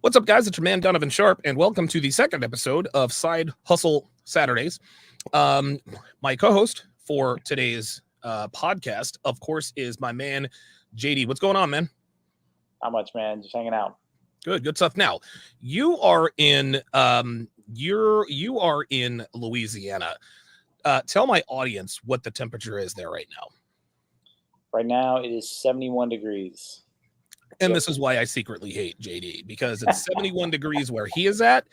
What's up, guys? It's your man Donovan Sharp, and welcome to the second episode of Side Hustle Saturdays. Um, my co-host for today's podcast, of course, is my man JD. What's going on, man? Not much, man. Just hanging out. Good stuff. Now, you are in you are in Louisiana. Tell my audience what the temperature is there right now. Right now, it is 71 degrees. And this is why I secretly hate JD, because it's 71 degrees where he is at.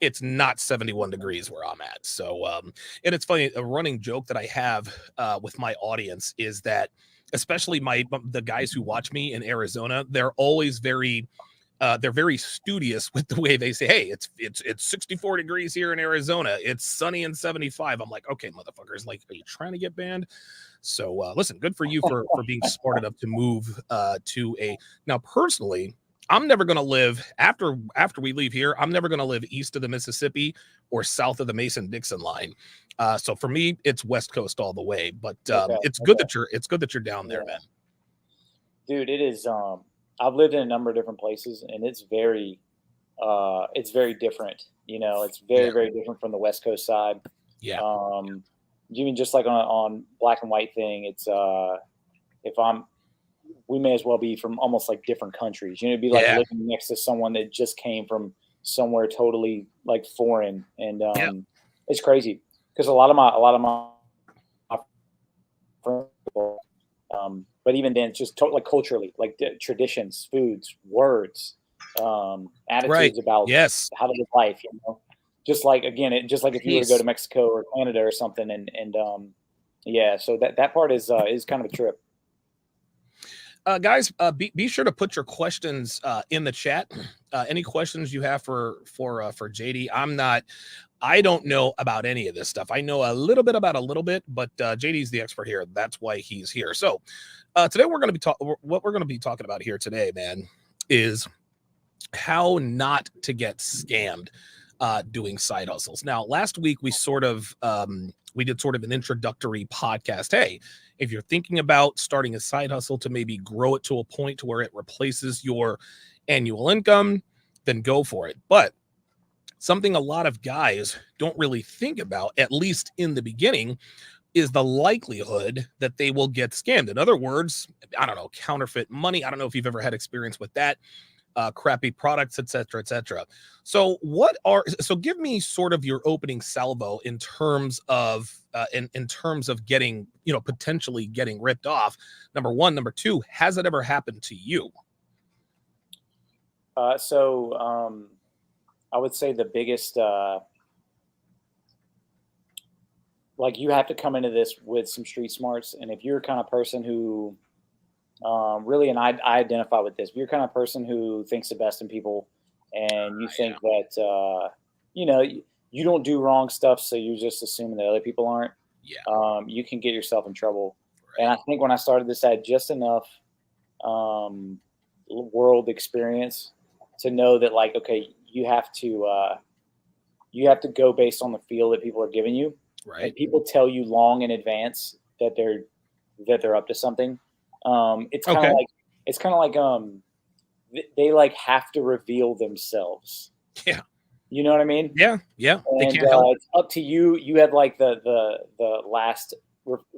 It's not 71 degrees where I'm at. So, and it's funny, a running joke that I have with my audience is that, especially the guys who watch me in Arizona, they're always they're very studious with the way they say, hey, it's 64 degrees here in Arizona. It's sunny and 75. I'm like, okay, motherfuckers, like, are you trying to get banned? So listen, good for you for being smart enough to move to now personally, I'm never going to live after we leave here. I'm never going to live east of the Mississippi or south of the Mason-Dixon line. So for me, it's West Coast all the way, but it's good that you're down there, man. Dude, it is I've lived in a number of different places, and it's very different. You know, it's very different from the West Coast side. Yeah. Even just like on black and white thing, it's we may as well be from almost like different countries. You know, it'd be like living next to someone that just came from somewhere totally like foreign, and it's crazy because a lot of my friends, but even then, it's just like culturally, like traditions, foods, words, attitudes about how to live life. You know, just like just like if you were to go to Mexico or Canada or something, and so that part is kind of a trip. Guys, be sure to put your questions in the chat. Any questions you have for JD? I don't know about any of this stuff. I know a little bit about a little bit, but JD's the expert here. That's why he's here. So today what we're going to be talking about here today, man, is how not to get scammed doing side hustles. Now, last week we did sort of an introductory podcast. Hey, if you're thinking about starting a side hustle to maybe grow it to a point to where it replaces your annual income, then go for it. But something a lot of guys don't really think about, at least in the beginning, is the likelihood that they will get scammed. In other words, I don't know, counterfeit money. I don't know if you've ever had experience with that. Crappy products, etc., etc. So give me sort of your opening salvo in terms of getting, potentially getting ripped off. Number one. Number two, has it ever happened to you? I would say the biggest, like, you have to come into this with some street smarts, and if you're the kind of person who really, and I identify with this. If you're the kind of person who thinks the best in people, and you think that you don't do wrong stuff, so you're just assuming that other people aren't. Yeah. You can get yourself in trouble. Right. And I think when I started this, I had just enough world experience to know that, like, okay, you have to go based on the feel that people are giving you. Right. And people tell you long in advance that they're up to something. It's kind of like they like have to reveal themselves. Yeah. You know what I mean? Yeah. And they can't help. It's up to you. You have like the last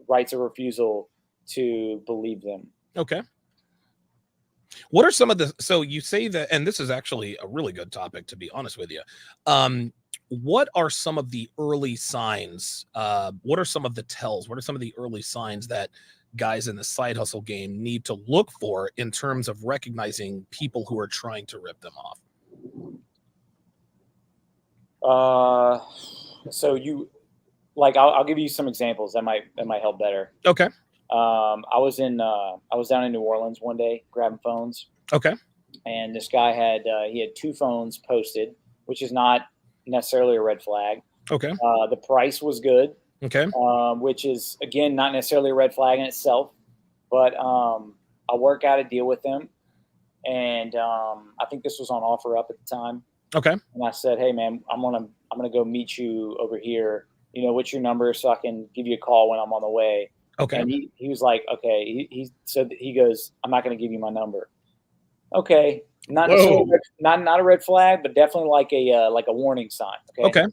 rights of refusal to believe them. Okay. What are some of the, so you say that, and this is actually a really good topic, to be honest with you. What are some of the early signs? What are some of the tells? What are some of the early signs that guys in the side hustle game need to look for in terms of recognizing people who are trying to rip them off? So I'll give you some examples that might help better. Okay. I was down in New Orleans one day grabbing phones. Okay. And this guy had 2 phones posted, which is not necessarily a red flag. Okay. The price was good. Okay. Which is, again, not necessarily a red flag in itself, but I work out a deal with them, and I think this was on OfferUp at the time. Okay. And I said, hey man, I'm gonna go meet you over here. You know, what's your number so I can give you a call when I'm on the way? Okay. And he was like, okay. He said, he goes, I'm not gonna give you my number. Okay. Not Whoa. necessarily not a red flag, but definitely like a warning sign. Okay. Okay.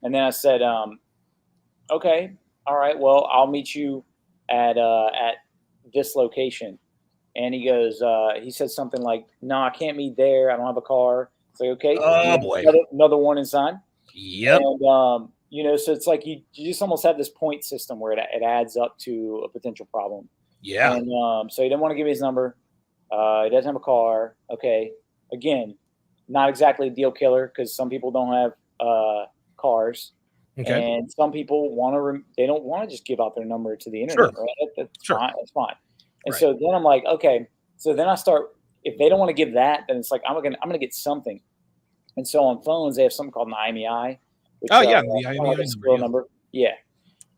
And then I said, okay, all right, well, I'll meet you at this location. And he said something like, no, I can't meet there. I don't have a car. It's like, okay, Oh boy. another warning sign. Yep. And, so it's like you just almost have this point system where it adds up to a potential problem. Yeah. And so he didn't want to give me his number. He doesn't have a car. Okay. Again, not exactly a deal killer because some people don't have cars. Okay. And some people they don't want to just give out their number to the Sure. internet. Right? That's Sure. fine. That's fine. And Right. so then I'm like, okay. So then I start. If they don't want to give that, then it's like I'm gonna get something. And so on phones, they have something called an IMEI. Which, Oh yeah, kind the of IMEI like a serial number. Yeah.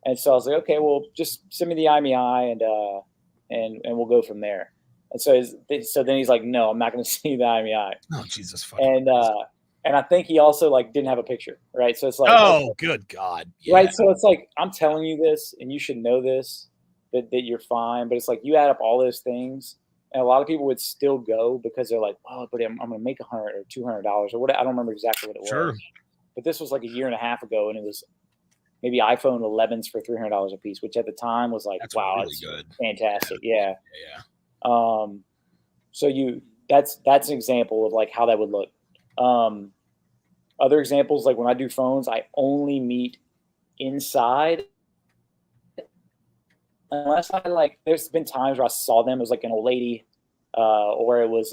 And so I was like, okay, well, just send me the IMEI and we'll go from there. And so then he's like, no, I'm not going to see the IMEI. Oh Jesus fucking Christ. And I think he also like didn't have a picture, right? So it's like, Oh good God. Yeah. right. So it's like I'm telling you this, and you should know this that you're fine. But it's like you add up all those things, and a lot of people would still go because they're like, oh, but I'm going to make $100 or $200 or what? I don't remember exactly what it Sure. was. But this was like a year and a half ago, and it was maybe iPhone 11s for $300 a piece, which at the time was like, That's wow, really it's good. fantastic. Yeah. Yeah. So that's an example of like how that would look. Other examples, like when I do phones, I only meet inside unless I there's been times where I saw them as like an old lady, or it was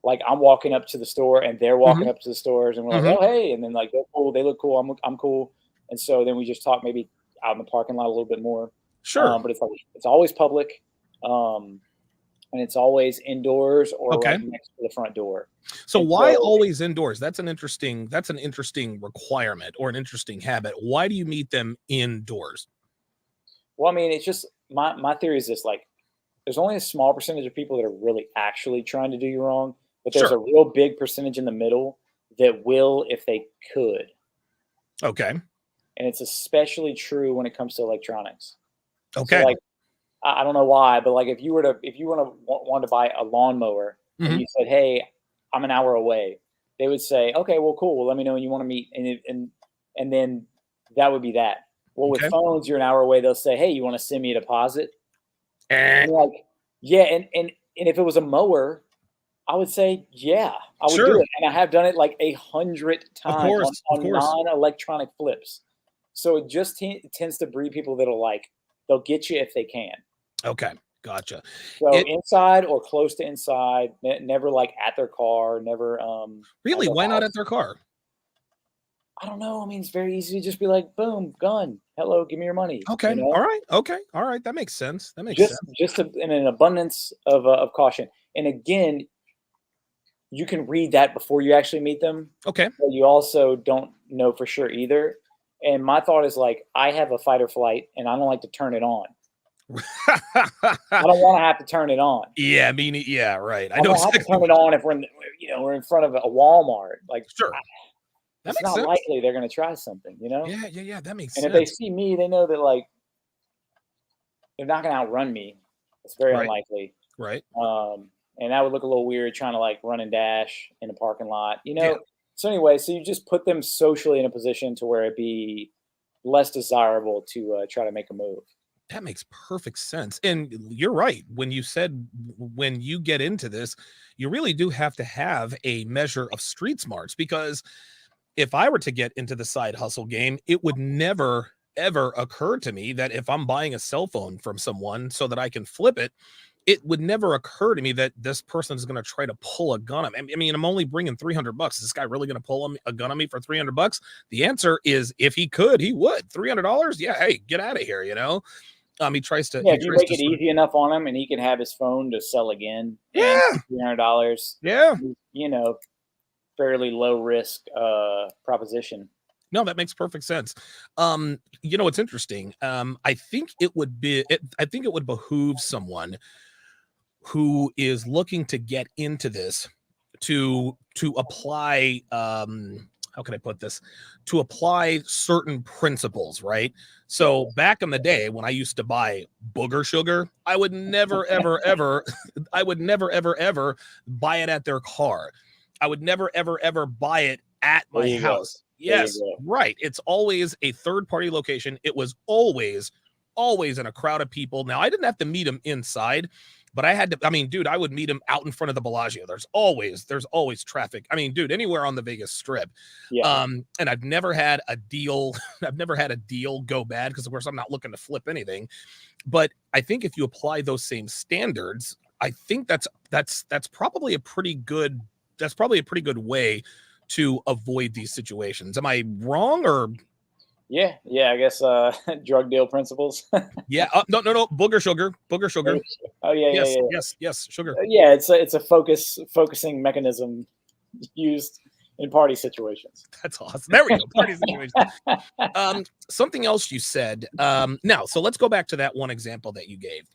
like I'm walking up to the store and they're walking up to the stores and we're like, oh hey, and then like they're cool, they look cool, I'm cool, and so then we just talk maybe out in the parking lot a little bit more. Sure. But it's always public, and it's always indoors or Okay. right next to the front door. So And why so- always indoors? That's an interesting requirement or an interesting habit. Why do you meet them indoors? Well, I mean, it's just my theory is this: like, there's only a small percentage of people that are really actually trying to do you wrong, but there's Sure. a real big percentage in the middle that will if they could. Okay. And it's especially true when it comes to electronics. Okay. So, like, I don't know why, but like if you were to want to buy a lawnmower and you said, "Hey, I'm an hour away," they would say, "Okay, well, cool. Well, let me know when you want to meet," and then that would be that. Well, with Okay. phones, you're an hour away. They'll say, "Hey, you want to send me a deposit?" Eh, And you're like, yeah, and if it was a mower, I would say, yeah, I would Sure. do it, and I have done it like 100 times course, of on course. non-electronic flips. So it just tends to breed people that'll they'll get you if they can. Okay. Gotcha. So It- inside or close to inside, never like at their car, never. Really? their Why not house. at their car? I don't know. I mean, it's very easy to just be like, boom, gun, hello, give me your money. Okay. You know? All right. Okay. All right. That makes sense. That makes Just sense. in an abundance of caution. And again, you can read that before you actually meet them, Okay. but you also don't know for sure either. And my thought is like, I have a fight or flight, and I don't like to turn it on. I don't want to have to turn it on. Yeah. Yeah. Right. I I know don't have to exactly. turn it on if we're in front of a Walmart. Like, Sure. That it's makes not sense. likely they're going to try something, you know? Yeah. Yeah. Yeah. That makes And sense. if they see me, they know that like they're not going to outrun me. It's very Right. unlikely. Right. And that would look a little weird trying to like run and dash in a parking lot, you know? Yeah. So anyway, so you just put them socially in a position to where it'd be less desirable to try to make a move. That makes perfect sense. And you're right. When you said when you get into this, you really do have to have a measure of street smarts, because if I were to get into the side hustle game, it would never ever occur to me that if I'm buying a cell phone from someone so that I can flip it, it would never occur to me that this person is going to try to pull a gun on me. I mean, I'm only bringing $300. Is this guy really going to pull a gun on me for $300? The answer is, if he could, he would. $300? Yeah, hey, get out of here, you know? He tries to. Yeah, he if you tries make to it easy enough on him and he can have his phone to sell again. Yeah. $300. Yeah. You know, fairly low risk proposition. No, that makes perfect sense. You know, it's interesting. I think it would behoove someone who is looking to get into this to apply how can I put this, to apply certain principles, right? So back in the day when I used to buy booger sugar, I would never, ever, ever, I would never, ever, ever buy it at their car. I would never, ever, ever buy it at There my you go. house. There you Yes, go. right. It's always a third party location. It was always in a crowd of people. Now I didn't have to meet them inside, but I had to. I mean, dude, I would meet him out in front of the Bellagio. There's always traffic. I mean, dude, anywhere on the Vegas Strip. Yeah. And I've never had a deal. I've never had a deal go bad because, of course, I'm not looking to flip anything. But I think if you apply those same standards, I think that's probably a pretty good. That's probably a pretty good way to avoid these situations. Am I wrong or? Yeah. I guess drug deal principles. Yeah. No. Booger sugar. Oh yeah. Yes. Sugar. Yeah, it's a focusing mechanism used in party situations. That's awesome. There we go. Party situation. Something else you said. Now, so let's go back to that one example that you gave.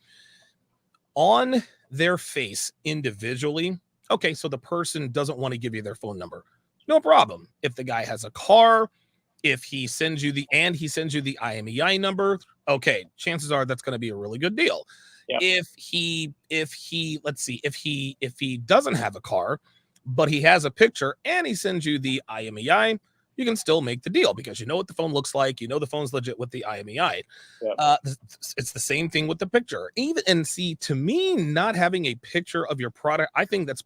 On their face individually. Okay, so the person doesn't want to give you their phone number. No problem. If the guy has a car, if he sends you the IMEI number, okay, chances are that's going to be a really good deal. Yep. If he doesn't have a car, but he has a picture and he sends you the IMEI, you can still make the deal because you know what the phone looks like. You know the phone's legit with the IMEI. Yep. It's the same thing with the picture. To me, not having a picture of your product, I think that's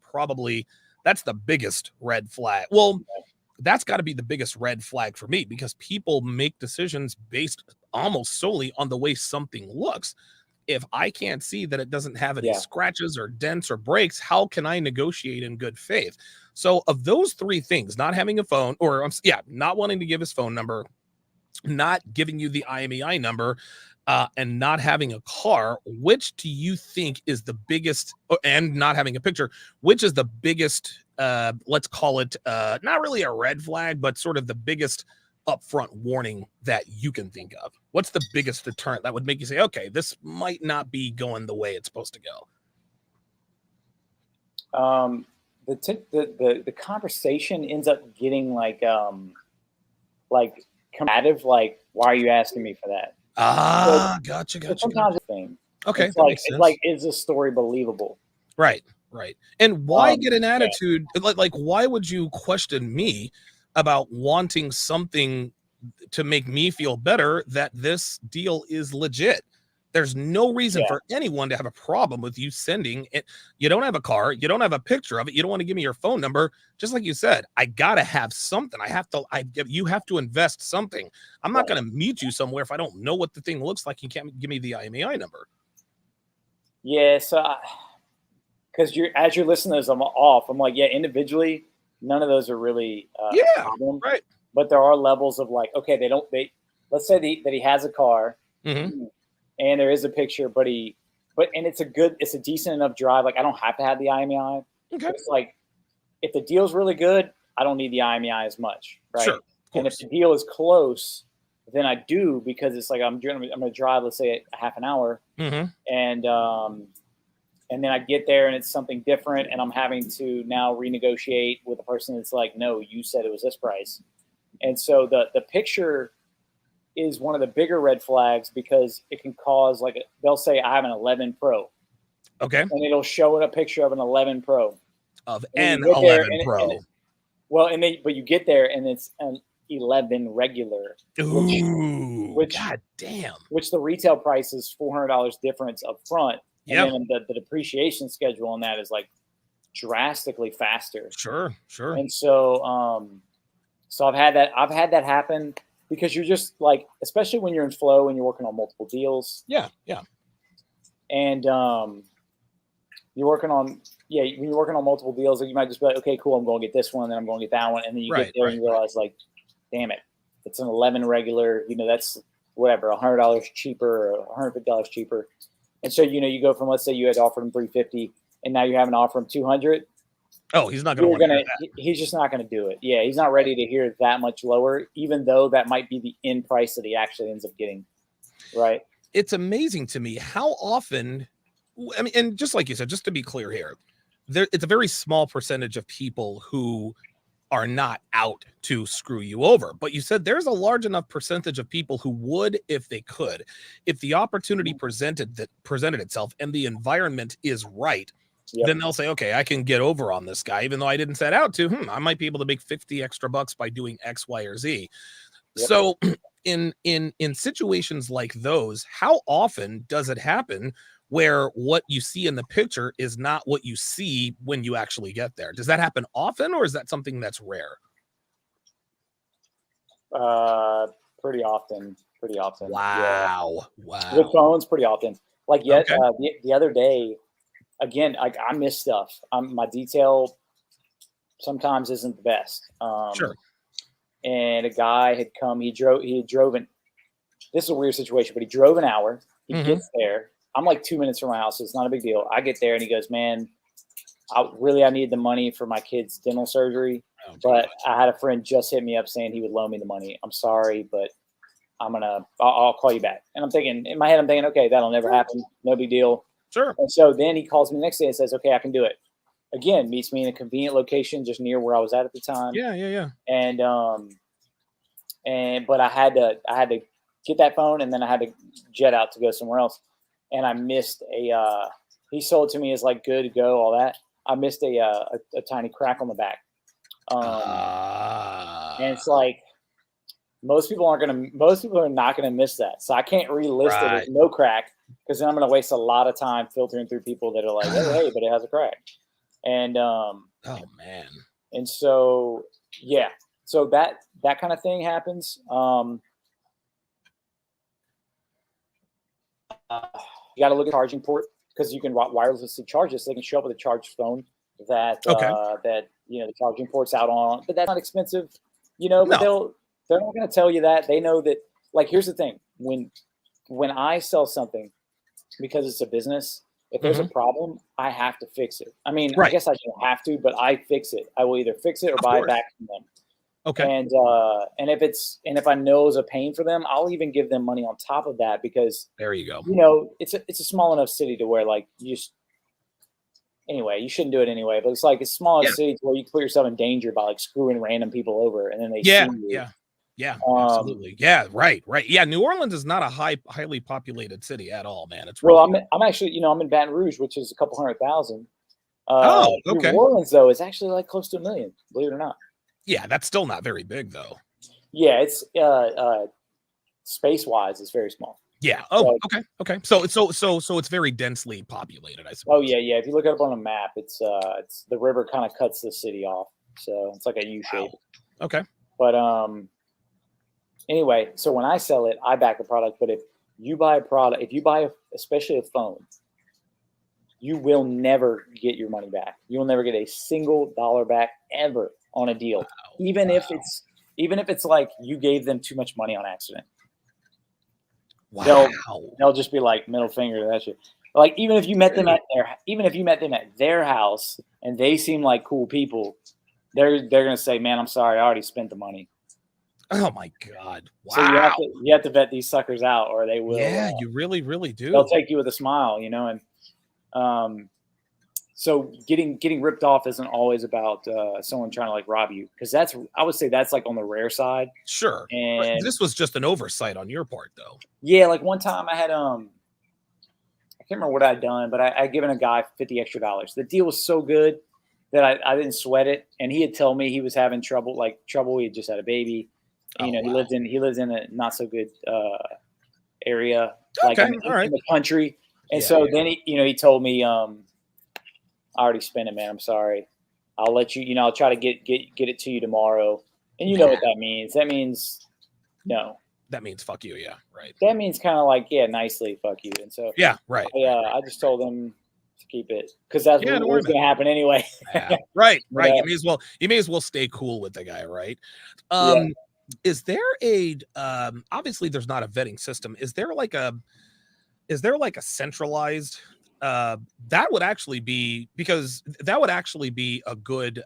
the biggest red flag. Well, that's got to be the biggest red flag for me because people make decisions based almost solely on the way something looks. If I can't see that it doesn't have any scratches or dents or breaks, how can I negotiate in good faith? So of those three things, not having a phone not wanting to give his phone number, not giving you the IMEI number, and not having a car, which do you think is the biggest, and not having a picture, which is the biggest, let's call it, not really a red flag, but sort of the biggest upfront warning that you can think of? What's the biggest deterrent that would make you say, okay, this might not be going the way it's supposed to go? The conversation ends up getting like combative. Like, why are you asking me for that? Gotcha. Sometimes it's a thing. Okay, it's like, is this story believable? Right. And why get an attitude? Like, why would you question me about wanting something to make me feel better that this deal is legit? There's no reason for anyone to have a problem with you sending it. You don't have a car. You don't have a picture of it. You don't want to give me your phone number. Just like you said, I got to have something. You have to invest something. I'm not going to meet you somewhere if I don't know what the thing looks like. You can't give me the IMEI number. Yeah. So, because as you're listening to this, I'm off. I'm like, yeah, individually, none of those are really a problem. Right. But there are levels of like, okay, let's say that he has a car. Mm-hmm. And there is a picture, but it's a decent enough drive. Like, I don't have to have the IMEI. Okay. It's like, if the deal's really good, I don't need the IMEI as much, right? Sure. And if the deal is close, then I do, because it's like I'm going to drive, let's say, a half an hour, and then I get there and it's something different, and I'm having to now renegotiate with a person that's like, no, you said it was this price, and so the picture is one of the bigger red flags because it can cause, like, they'll say I have an 11 Pro. Okay. And it'll show a picture of an 11 Pro. Of an 11 Pro. But you get there and it's an 11 regular. Which God damn. Which the retail price is $400 difference up front. Yeah. And then the depreciation schedule on that is like drastically faster. Sure. And so I've had that happen. Because you're just like, especially when you're in flow and you're working on multiple deals. Yeah. And when you're working on multiple deals, you might just be like, okay, cool, I'm going to get this one, then I'm going to get that one. And then you get there and you realize, like, damn it, it's an 11 regular, that's whatever, $100 cheaper or $150 cheaper. And so, you go from, let's say you had offered him $350 and now you have an offer him $200. Oh, he's not going to he's just not going to do it. Yeah, he's not ready to hear that much lower, even though that might be the end price that he actually ends up getting. Right. It's amazing to me how often, I mean, and just like you said, just to be clear here, it's a very small percentage of people who are not out to screw you over. But you said there's a large enough percentage of people who would if they could. If the opportunity presented itself and the environment is right, then they'll say, okay, I can get over on this guy, even though I didn't set out to. I might be able to make 50 extra bucks by doing X, Y, or Z. So in situations like those, how often does it happen where what you see in the picture is not what you see when you actually get there? Does that happen often, or is that something that's rare? Pretty often. Wow. With phones, pretty often. Like the other day, again, I miss stuff. My detail sometimes isn't the best. Sure. And a guy had come. He had drove in. This is a weird situation, but he drove an hour. He gets there. I'm like 2 minutes from my house, so it's not a big deal. I get there and he goes, "Man, I need the money for my kid's dental surgery, but I had a friend just hit me up saying he would loan me the money. I'm sorry, but I'll call you back." And I'm thinking, in my head, okay, that'll never happen. No big deal. Sure. And so then he calls me the next day and says, "Okay, I can do it." Again, meets me in a convenient location just near where I was at the time. Yeah. But I had to get that phone, and then I had to jet out to go somewhere else. And I missed he sold it to me as like good to go, all that. I missed a tiny crack on the back. And it's like, most people are not gonna miss that. So I can't relist it as no crack, because then I'm gonna waste a lot of time filtering through people that are like, hey, but it has a crack. And oh man. And so so that kind of thing happens. You got to look at charging port, because you can wirelessly charge this. They can show up with a charged phone that the charging port's out on, but that's not expensive, But they're not going to tell you that. They know that. Like, here's the thing: when I sell something, because it's a business, if there's a problem, I have to fix it. I mean, I guess I don't have to, but I fix it. I will either fix it or buy it back from them. Okay. And if I know it's a pain for them, I'll even give them money on top of that, because there you go. It's a small enough city to where, like, you shouldn't do it anyway. But it's like a small enough city to where you can put yourself in danger by like screwing random people over, and then they sue you. Yeah, absolutely. Yeah, right. Yeah, New Orleans is not a highly populated city at all, man. It's really I'm actually, I'm in Baton Rouge, which is a couple 100,000. Okay. New Orleans, though, is actually like close to 1 million, believe it or not. Yeah, that's still not very big, though. Yeah, it's space-wise, it's very small. Yeah. Oh, okay. So it's very densely populated, I suppose. Oh yeah. If you look it up on a map, it's the river kind of cuts the city off, so it's like a U shape. Wow. Okay. But anyway, so when I sell it, I back the product. But if you buy a product, especially a phone, you will never get your money back. You will never get a single dollar back ever on a deal, even if it's like you gave them too much money on accident. Wow. They'll just be like, middle finger to that shit. Like, even if you met them at their house and they seem like cool people, they're gonna say, "Man, I'm sorry, I already spent the money." Oh my God! Wow. So you have to vet these suckers out, or they will. Yeah, you really, really do. They'll take you with a smile, and so getting ripped off isn't always about someone trying to like rob you, because I would say that's like on the rare side. Sure. And but this was just an oversight on your part, though. Yeah, like one time I had I can't remember what I'd done, but I'd given a guy $50 extra. The deal was so good that I didn't sweat it, and he had told me he was having trouble. He had just had a baby. Wow. He lives in a not so good area, like in the country. And then he told me, "I already spent it, man. I'm sorry. I'll let you. I'll try to get it to you tomorrow." And you know what that means? That means no. That means fuck you. Yeah, right. That means kind of like, nicely fuck you. And so right. I just told him to keep it, because that's what was going to happen anyway. Right. You may as well stay cool with the guy, right? Is there obviously there's not a vetting system. Is there like a centralized that would actually be a good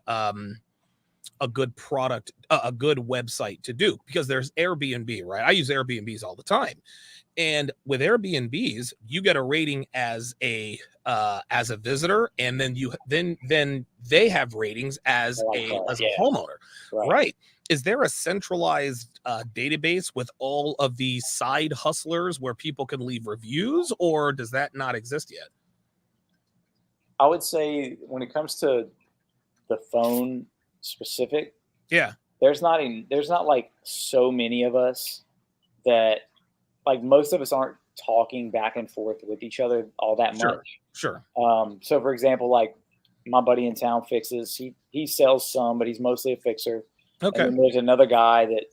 product, a good website to do, because there's Airbnb, right? I use Airbnbs all the time. And with Airbnbs, you get a rating as a as a visitor, and then then they have ratings as a homeowner, right? Is there a centralized database with all of the side hustlers where people can leave reviews, or does that not exist yet? I would say when it comes to the phone specific, Yeah, there's not like so many of us that, like, most of us aren't talking back and forth with each other all that much. sure. So for example, like my buddy in town fixes, he sells some, but he's mostly a fixer. And Okay. then there's another guy that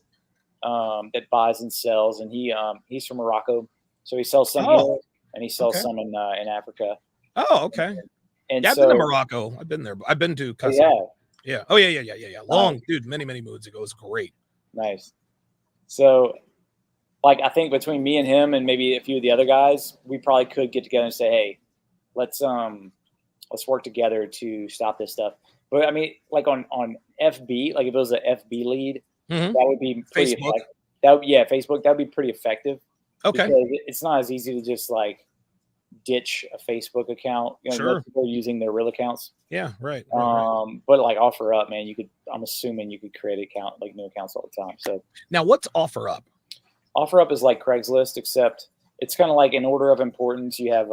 buys and sells, and he's from Morocco, so he sells some Oh, here and he sells okay. some in Africa. Oh, okay. And Yeah, I've been to so Morocco. I've been there. I've been to yeah, Casablanca. Yeah. Oh, yeah. Long, dude, many moons ago. It was great. nice. So, like, I think between me and him and maybe a few of the other guys, we probably could get together and say, hey, let's work together to stop this stuff. But I mean, like on FB, like if it was an FB lead, Mhm. that would be pretty Facebook. effective. Facebook, that would be pretty effective. Okay. Because it's not as easy to just like ditch a Facebook account. You know, Sure. most people are using their real accounts. Yeah, right. But like OfferUp, man, I'm assuming you could create new accounts all the time. So Now, what's OfferUp? OfferUp is like Craigslist, except it's kind of like in order of importance. You have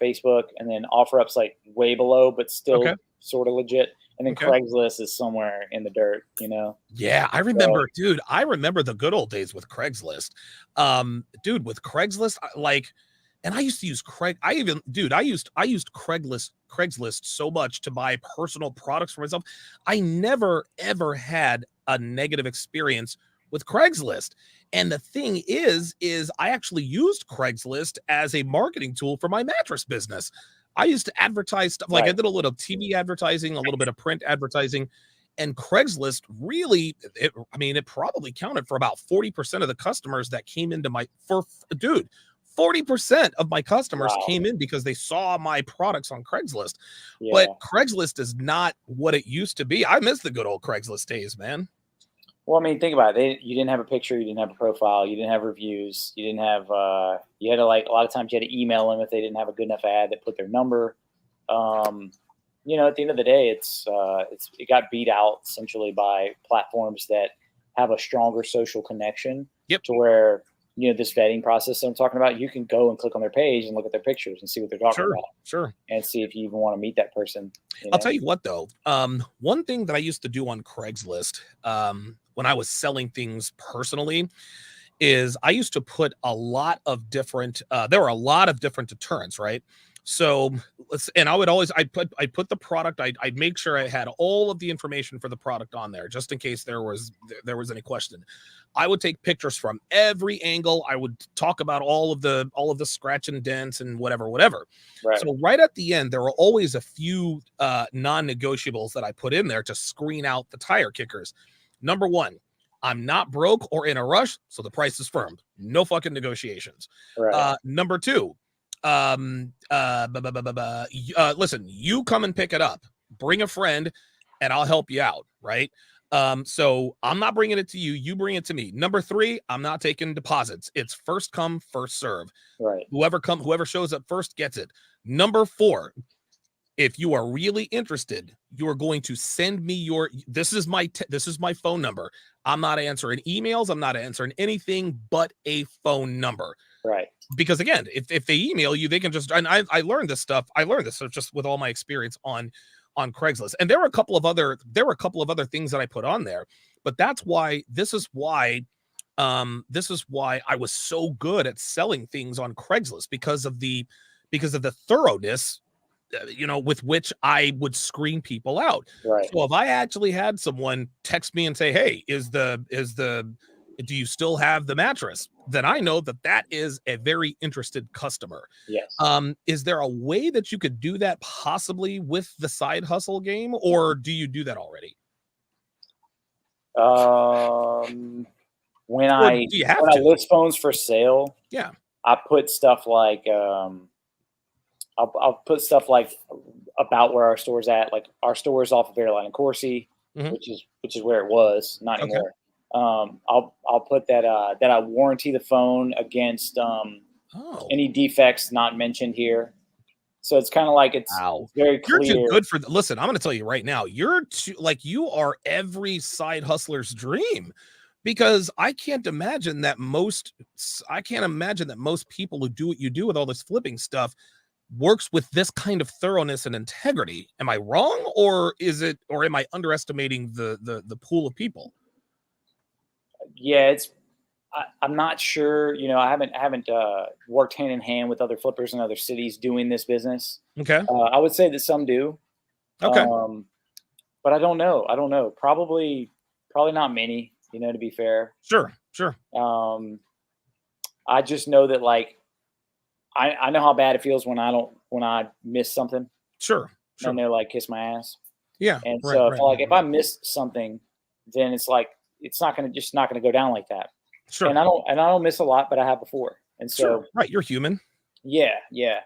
Facebook, and then OfferUp's like way below, but still sort of legit. And then Craigslist is somewhere in the dirt, you know? Yeah, I remember, dude. I remember the good old days with Craigslist. Dude, with Craigslist, and I used to use I used Craigslist so much to buy personal products for myself. I never ever had a negative experience with Craigslist. And the thing is I actually used Craigslist as a marketing tool for my mattress business. I used to advertise stuff, like I did a little TV advertising, a little bit of print advertising, and Craigslist really, it probably counted for about 40% of the customers that came into 40% of my customers came in because they saw my products on Craigslist. Yeah. But Craigslist is not what it used to be. I miss the good old Craigslist days, man. Well, I mean, think about it. You didn't have a picture, you didn't have a profile, you didn't have reviews, you didn't have. You had to, like, a lot of times you had to email them if they didn't have a good enough ad that put their number. At the end of the day, it got beat out essentially by platforms that have a stronger social connection. Yep. To where, this vetting process that I'm talking about, you can go and click on their page and look at their pictures and see what they're talking about. Sure. And see if you even want to meet that person. I'll tell you what, though. One thing that I used to do on Craigslist, when I was selling things personally, is I used to put a lot of different, there were a lot of different deterrents, right? So, and I'd put the product, I'd make sure I had all of the information for the product on there, just in case there was any question. I would take pictures from every angle. I would talk about all of the scratch and dents and whatever. Right. So right at the end, there were always a few non-negotiables that I put in there to screen out the tire kickers. Number one, I'm not broke or in a rush, so the price is firm. No fucking negotiations. Right. Number two, listen, you come and pick it up, bring a friend, and I'll help you out, right? So I'm not bringing it to you, you bring it to me. Number three, I'm not taking deposits. It's first come, first serve. Right. Whoever shows up first gets it. Number four, if you are really interested, you are going to send me this is my phone number. I'm not answering emails. I'm not answering anything but a phone number. Right. Because again, if they email you, they can just, and I learned this stuff just with all my experience on Craigslist. And there were a couple of other things that I put on there, but this is why I was so good at selling things on Craigslist, because of the thoroughness, with which I would screen people out. Right. So if I actually had someone text me and say, hey, do you still have the mattress? Then I know that is a very interested customer. Yes. Is there a way that you could do that possibly with the side hustle game, or do you do that already? When I list phones for sale, yeah, I put stuff like I'll put stuff like about where our store's at. Like, our store is off of Airline and Corsi, which is where it was, not anymore. I'll put that I warranty the phone against any defects not mentioned here. So it's kind of like Wow. it's very You're too clear. good for listen, I'm gonna tell you right now, you're too like you are every side hustler's dream because I can't imagine that most people who do what you do with all this flipping stuff works with this kind of thoroughness and integrity. Am I wrong, or am I underestimating the pool of people? Yeah, I'm not sure. You know, I haven't worked hand in hand with other flippers in other cities doing this business. Okay. I would say that some do, Okay. um, but I don't know. I don't know. Probably not many. You know, to be fair, Sure. Sure. um, I just know that like I know how bad it feels when I miss something Sure. and Sure. they're like kiss my ass. Yeah. And Right. so Right. Right. if Right. I miss something, then it's like it's not gonna go down like that. Sure. And I don't miss a lot, but I have before. And Sure. so Right. You're human. yeah, yeah.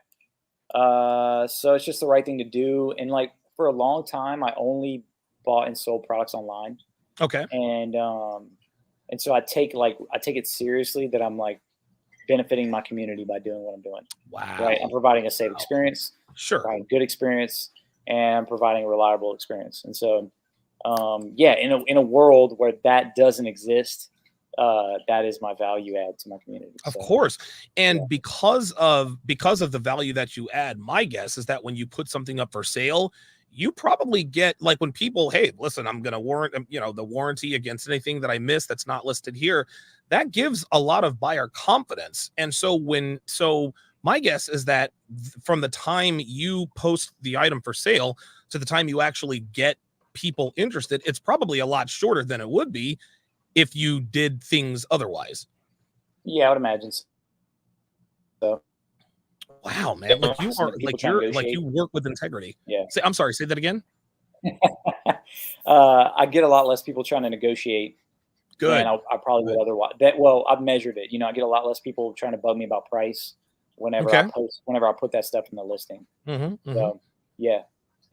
So it's just the right thing to do. And like for a long time, I only bought and sold products online, Okay. and so I take it seriously that I'm like benefiting my community by doing what I'm doing. Right, I'm Wow. providing a safe Wow. experience, Sure. providing good experience, and I'm providing a reliable experience. And so, yeah, in a world where that doesn't exist, that is my value add to my community. Of So course. yeah, And because of the value that you add, my guess is that when you put something up for sale, you probably get like when people, hey, listen, I'm going to warrant, the warranty against anything that I miss that's not listed here. That gives a lot of buyer confidence. And so my guess is that from the time you post the item for sale to the time you actually get people interested, it's probably a lot shorter than it would be if you did things otherwise. yeah, I would imagine so. Wow, man. Like you are People trying to like you negotiate. work with integrity. Yeah, I'm sorry, say that again. I get a lot less people trying to negotiate than Good. I probably would Good. otherwise. Well, I've measured it. You know, I get a lot less people trying to bug me about price Okay. whenever I put that stuff in the listing. Hmm. So yeah,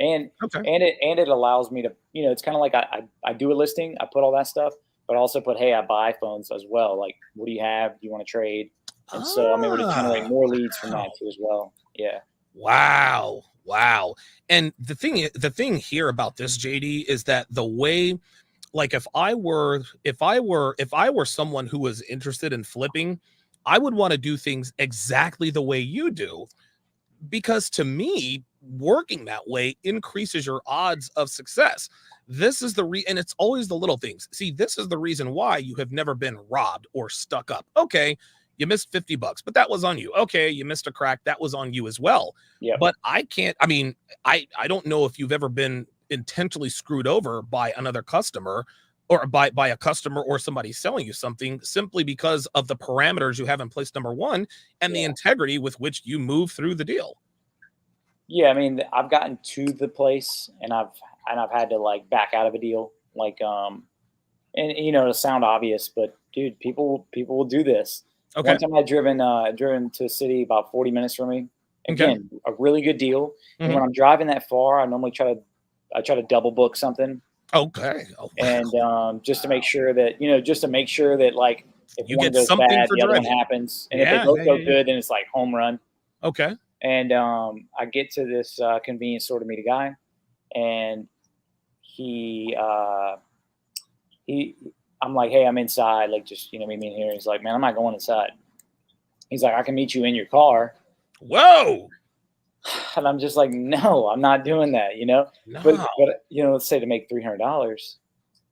and Okay. it allows me to, you know, it's kind of like I do a listing, I put all that stuff, but I also put, hey, I buy phones as well. Like, what do you have? Do you want to trade? And so I'm able to generate Ah, more leads from that wow. too as well. Yeah, Wow. Wow. And the thing here about this, JD, is that the way like if I were someone who was interested in flipping, I would want to do things exactly the way you do because to me, working that way increases your odds of success. This is and it's always the little things. See, this is the reason why you have never been robbed or stuck up. Okay, you missed $50, but that was on you. Okay, you missed a crack, that was on you as well. yep, But I can't, I mean, I don't know if you've ever been intentionally screwed over by another customer or by a customer or somebody selling you something simply because of the parameters you have in place, number one, and the yeah. integrity with which you move through the deal. Yeah, I mean, I've gotten to the place and I've had to like back out of a deal. Like, and you know, to sound obvious, but dude, people will do this. One Okay. time I driven to a city about 40 minutes from me. Okay. Again, a really good deal. And Mhm. when I'm driving that far, I try to double book something, Okay. Oh, and wow. just to make Wow. sure that, you know, just to make sure that like if You one get goes something bad, for the other one driving. happens, and if they Yeah. both Yeah. go Yeah. Yeah. good, then it's like home run. Okay. And I get to this convenience store to meet a guy, and he he I'm like, hey, I'm inside, like just, you know, meet me in here. He's like, man, I'm not going inside. He's like, I can meet you in your car. Whoa. And I'm just like, no, I'm not doing that, you know. No. But you know, let's say to make $300,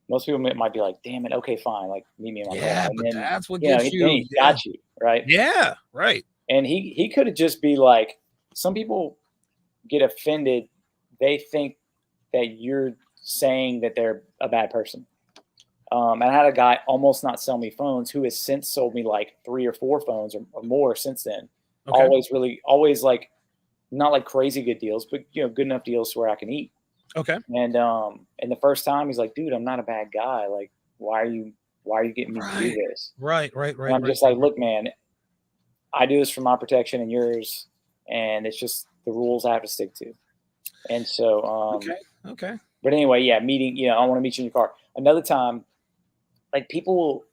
most people might be like, damn it, okay, fine, like meet me in my car. Yeah, And but then, that's what you know, gets then you. he's Yeah. got you, right? Yeah. Right. And he could have just be like, some people get offended. They think that you're saying that they're a bad person. And I had a guy almost not sell me phones who has since sold me like 3 or 4 phones or more since then. Okay. Always like not like crazy good deals, but you know, good enough deals to where I can eat. Okay. And the first time he's like, dude, I'm not a bad guy. Like, why are you getting me to do Right. this? Right. Right. And Right. I'm Right. just like, look, man, I do this for my protection and yours, and it's just the rules I have to stick to. And so, Okay. Okay. but anyway, yeah, meeting, you know, I want to meet you in your car. Another time, like people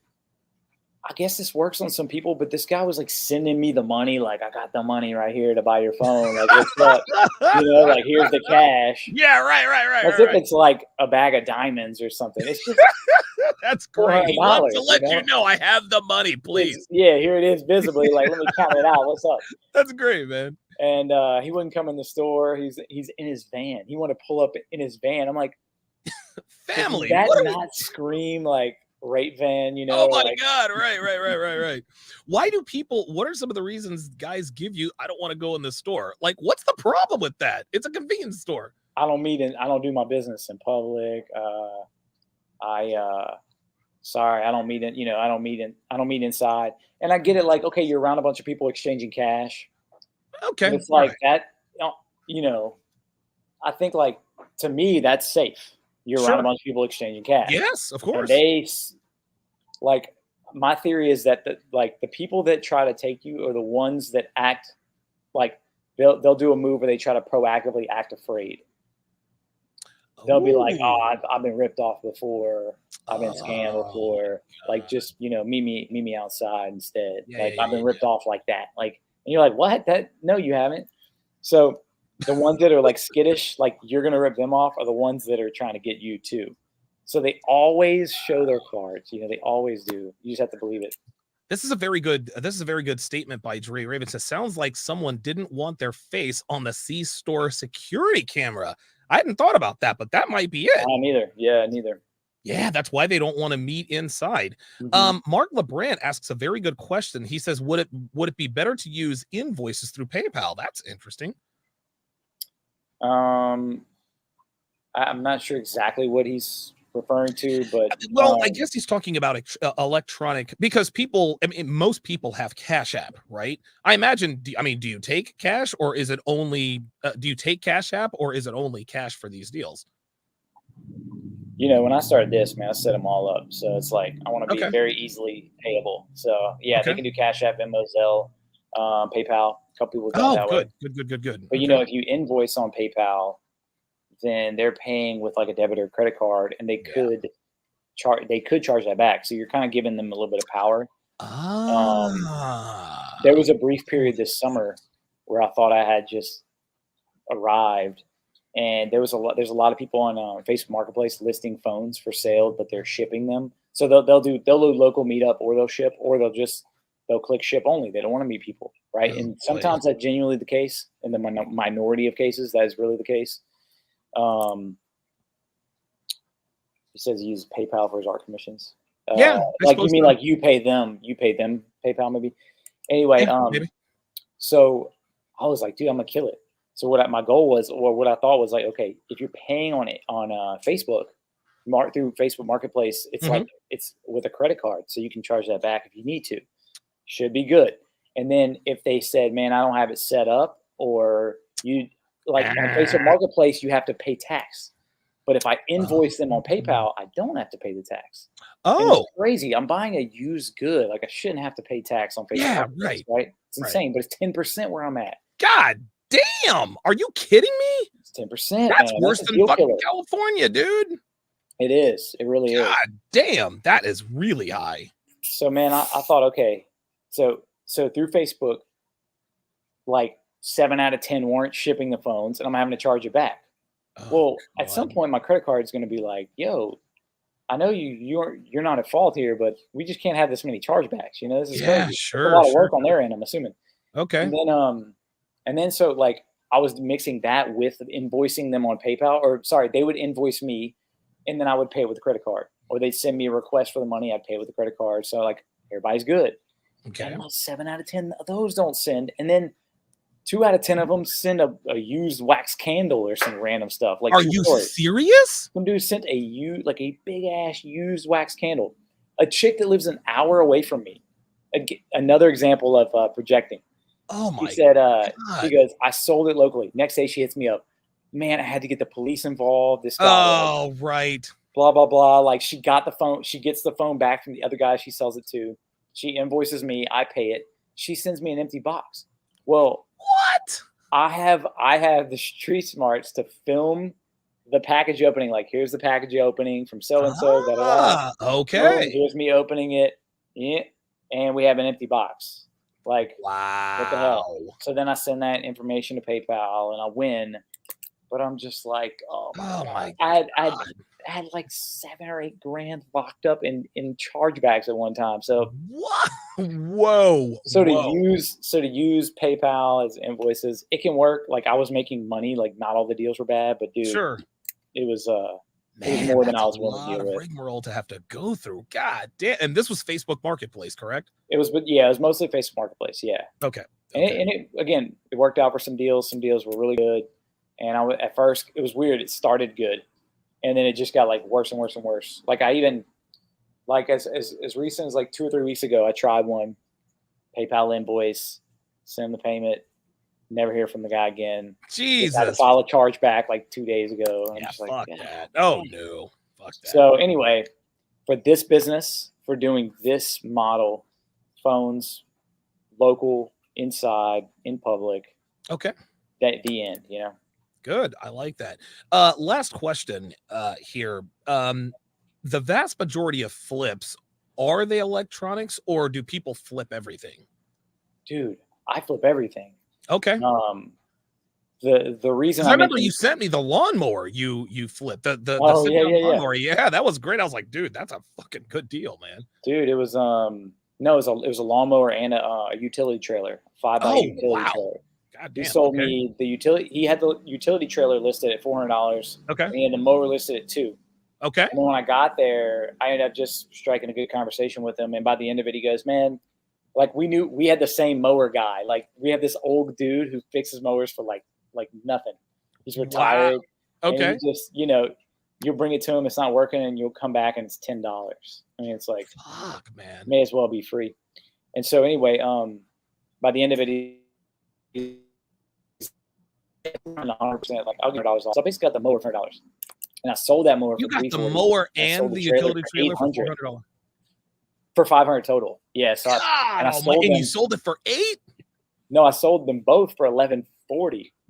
I guess this works on some people, but this guy was like sending me the money. Like, I got the money right here to buy your phone. Like, what's up? Like, here's the cash. Yeah, right, As if it's like a bag of diamonds or something. It's just that's great. He wants to let you know I have the money, please. Here it is visibly. Like, let me count it out. What's up? That's great, man. And he wouldn't come in the store. He's in his van. He wanted to pull up in his van. I'm like, family. Does that not scream like rape van? Oh my God! Right. Why do people? What are some of the reasons guys give you? I don't want to go in the store. Like, what's the problem with that? It's a convenience store. I don't do my business in public. Sorry, I don't meet it. I don't meet inside. And I get it. Like, okay, you're around a bunch of people exchanging cash. Okay, but it's like that. I think like to me that's safe. You're around a bunch of people exchanging cash. Yes, of course. And like my theory is that the people that try to take you are the ones that act like they'll do a move where they try to proactively act afraid. They'll be like, oh, I've been ripped off before. I've been scammed before. Like, just, meet me outside instead. I've been ripped off like that. Like, and you're like, what? No, you haven't. So the ones that are like skittish, like you're going to rip them off, are the ones that are trying to get you too. So they always show their cards. They always do. You just have to believe it. This is a very good statement by Dre Ravens. It sounds like someone didn't want their face on the C-store security camera. I hadn't thought about that, but that might be it. Neither. Yeah, neither. Yeah, that's why they don't want to meet inside. Mark LeBrand asks a very good question. He says, would it be better to use invoices through PayPal? That's interesting. I'm not sure exactly what he's referring to, but I guess he's talking about electronic, because most people have Cash App, right? I imagine. Do you take cash, or is it only? Do you take Cash App, or is it only cash for these deals? When I started this, man, I set them all up. So it's like I want to be very easily payable. So yeah, they can do Cash App, Venmo, Zelle, PayPal. A couple people got that way. Good. But if you invoice on PayPal, then they're paying with like a debit or credit card, and they could charge that back. So you're kind of giving them a little bit of power. There was a brief period this summer where I thought I had just arrived, and there's a lot of people on Facebook Marketplace listing phones for sale, but they're shipping them. So they'll do local meetup, or they'll ship, or they'll click ship only. They don't want to meet people, right? And sometimes that's genuinely the case. In the minority of cases, that is really the case. He says he uses PayPal for his art commissions. Like you mean like you pay them PayPal maybe. Anyway, so I was like, dude, I'm gonna kill it. So my goal was, or what I thought was like, okay, if you're paying on Facebook, through Facebook Marketplace, it's like it's with a credit card, so you can charge that back if you need to. Should be good. And then if they said, man, I don't have it set up, or you like on Facebook Marketplace, you have to pay tax. But if I invoice them on PayPal, I don't have to pay the tax. Oh, crazy! I'm buying a used good. Like I shouldn't have to pay tax on Facebook Marketplace, right? It's insane, but it's 10% where I'm at. God damn! Are you kidding me? It's 10%. That's worse than fucking California, dude. It is. It really is. God damn, that is really high. So, man, I thought, okay, so through Facebook, like 7 out of 10 weren't shipping the phones, and I'm having to charge it back. Well, at some point, my credit card is going to be like, yo, I know you're not at fault here, but we just can't have this many chargebacks. This is crazy. Sure. It's a lot of work on their end, I'm assuming. Okay. And then so like I was mixing that with invoicing them on PayPal, or sorry, they would invoice me, and then I would pay with a credit card, or they'd send me a request for the money, I'd pay with a credit card. So like everybody's good. Okay. And about 7 out of 10 of those don't send, and then 2 out of 10 of them send a used wax candle or some random stuff. Like, are you serious? Some dude sent a big ass used wax candle. A chick that lives an hour away from me. Another example of projecting. Oh my! He said, he goes, I sold it locally. Next day she hits me up. Man, I had to get the police involved. This guy. Right. Blah blah blah. Like she got the phone. She gets the phone back from the other guy she sells it to. She invoices me. I pay it. She sends me an empty box. Well, what? I have the street smarts to film the package opening. Like, here's the package opening from so and so. Okay. Here's me opening it. Yeah. and we have an empty box. Like, Wow. what the hell? So then I send that information to PayPal and I win. But I'm just like, oh my Oh God. my I God. had like 7 or 8 grand locked up in chargebacks at one time. So What? Whoa. so to Whoa. use PayPal as invoices, it can work. Like I was making money, like not all the deals were bad, but dude, Sure. it was Man, more than that's I a was willing to lot deal of with. rigmarole to have to go through. God damn. And this was Facebook Marketplace, correct? It was, but yeah, it was mostly Facebook Marketplace. Yeah. Okay. And, Okay. it again, it worked out for some deals. Some deals were really good. And at first it was weird. It started good. And then it just got like worse and worse and worse. Like I even, like as recent as like 2 or 3 weeks ago, I tried one PayPal invoice, send the payment, never hear from the guy again. Just had to Jesus. file a chargeback like 2 days ago. And I'm Yeah, just fuck like, that. Oh no. Fuck that. So anyway, for this business, for doing this model, phones, local, inside, in public, Okay. that the end, you know. Good. I like that. Last question here. The vast majority of flips, are they electronics or do people flip everything? Dude, I flip everything. Okay. The reason I remember you sent me the lawnmower you flipped the lawnmower. Yeah, that was great. I was like, dude, that's a fucking good deal, man. Dude, it was no, it was a lawnmower and a utility trailer, 5x utility trailer. God damn, he sold me the utility. He had the utility trailer listed at $400. Okay. And he had the mower listed at $200. Okay. And then when I got there, I ended up just striking a good conversation with him. And by the end of it, he goes, "Man, like we had the same mower guy. Like we have this old dude who fixes mowers for like nothing. He's retired. Wow. Okay. And he just, you'll bring it to him, it's not working, and you'll come back and it's $10. I mean, it's like, fuck, man. May as well be free." And so anyway, by the end of it, he's 100%, like I'll give $100 off. So I basically got the mower for $100. And I sold that mower. You got the mower and the utility trailer for $400. For $500 total. Yeah. So you sold it for $800? No, I sold them both for $1140.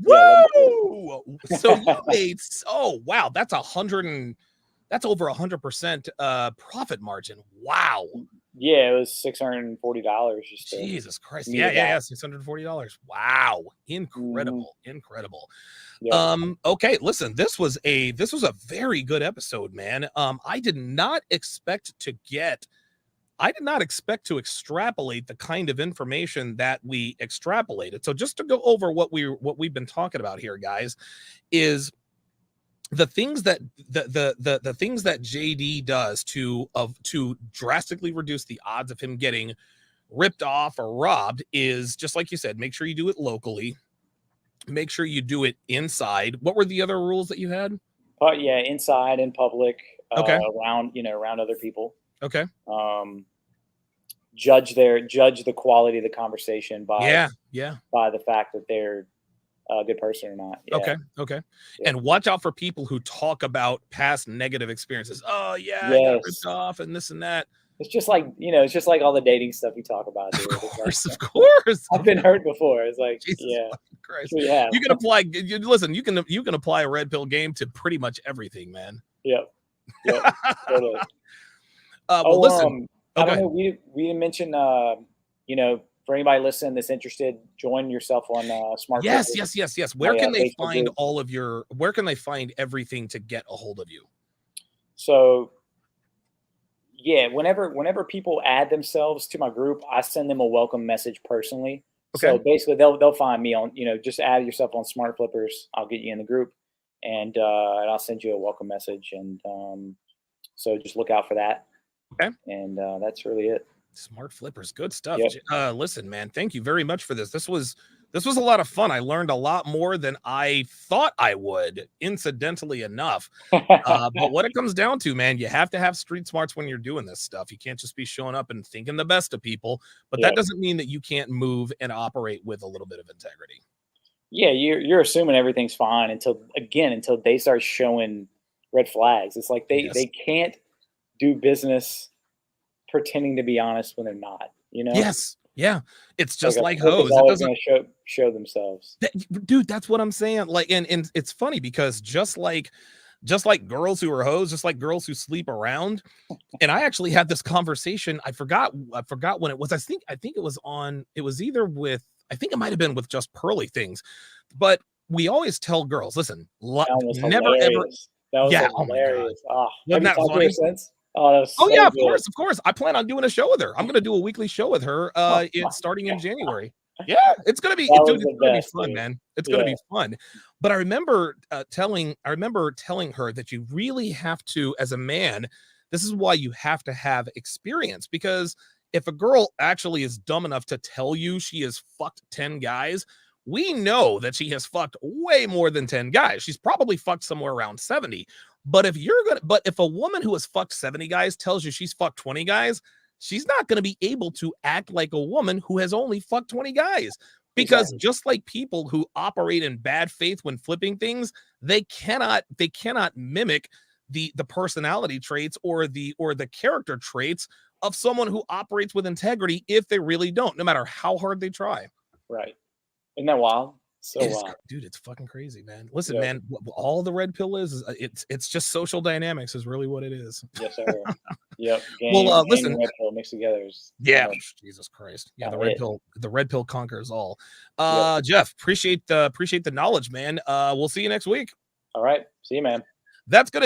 Woo! Yeah, so you made wow, that's over 100% profit margin. Wow. Yeah, it was $640. Jesus Christ. Yeah, $640. Wow. Incredible. Incredible. Yep. Okay, listen, this was a very good episode, man. I did not expect to extrapolate the kind of information that we extrapolated. So just to go over what we've been talking about here, guys, is the things that the things that JD does to drastically reduce the odds of him getting ripped off or robbed is, just like you said, make sure you do it locally. Make sure you do it inside. What were the other rules that you had? Yeah, inside, in public, okay. around other people. Okay. Judge the quality of the conversation by the fact that they're a good person or not. Yeah. Okay. Yeah. And watch out for people who talk about past negative experiences. Oh yeah, I got ripped off and this and that. It's just like, it's just like all the dating stuff you talk about. Dude. Of course. I've been hurt before. It's like, Jesus Christ. Yeah. You can apply. Listen, you can apply a red pill game to pretty much everything, man. Yep. Totally. Listen. I don't know. We didn't mention. For anybody listening that's interested, join yourself on Smart. Yes. Where can they find Where can they find everything to get a hold of you? So, yeah, whenever people add themselves to my group, I send them a welcome message personally. Okay. So basically, they'll find me on, just add yourself on Smart Flippers. I'll get you in the group, and I'll send you a welcome message, and so just look out for that. Okay. And that's really it. Smart Flippers, good stuff. Yep. Listen, man, thank you very much for this. This was a lot of fun. I learned a lot more than I thought I would, incidentally enough. But what it comes down to, man, you have to have street smarts when you're doing this stuff. You can't just be showing up and thinking the best of people, but that doesn't mean that you can't move and operate with a little bit of integrity. Yeah, you're assuming everything's fine until they start showing red flags. It's like they can't do business pretending to be honest when they're not, Yes. Yeah. It's just like hose. It doesn't show themselves. Dude, that's what I'm saying. Like, and it's funny because just like just like girls who are hoes, just like girls who sleep around. And I actually had this conversation. I forgot when it was. I think it was on. It was either with. I think it might have been with Just Pearly Things, but we always tell girls, listen, That was never ever. hilarious. That was Yeah, oh my God. hilarious. Oh, Wasn't have that you talked to her funny? since? Oh, that was Oh so yeah, of good. course. I plan on doing a show with her. I'm gonna do a weekly show with her. It's starting in January. Yeah, it's gonna be, That dude. was It's the gonna be best, fun, dude. man. It's gonna Yeah. be fun. But I remember telling her that you really have to, as a man, this is why you have to have experience, because if a girl actually is dumb enough to tell you she has fucked 10 guys, we know that she has fucked way more than 10 guys. She's probably fucked somewhere around 70. But if a woman who has fucked 70 guys tells you she's fucked 20 guys, she's not going to be able to act like a woman who has only fucked 20 guys. Because Exactly. just like people who operate in bad faith when flipping things, they cannot mimic the personality traits or the character traits of someone who operates with integrity if they really don't, no matter how hard they try. Right. Isn't that wild? So wild. Dude, it's fucking crazy, man. Listen, Yeah. man, all the red pill is it's just social dynamics is really what it is. Yes, sir. Yep. Well, listen, red pill mixed together is yeah, Jesus Christ. Yeah, not it. the red pill conquers all. Yep. Jeff, appreciate the knowledge, man. We'll see you next week. All right. See you, man. That's gonna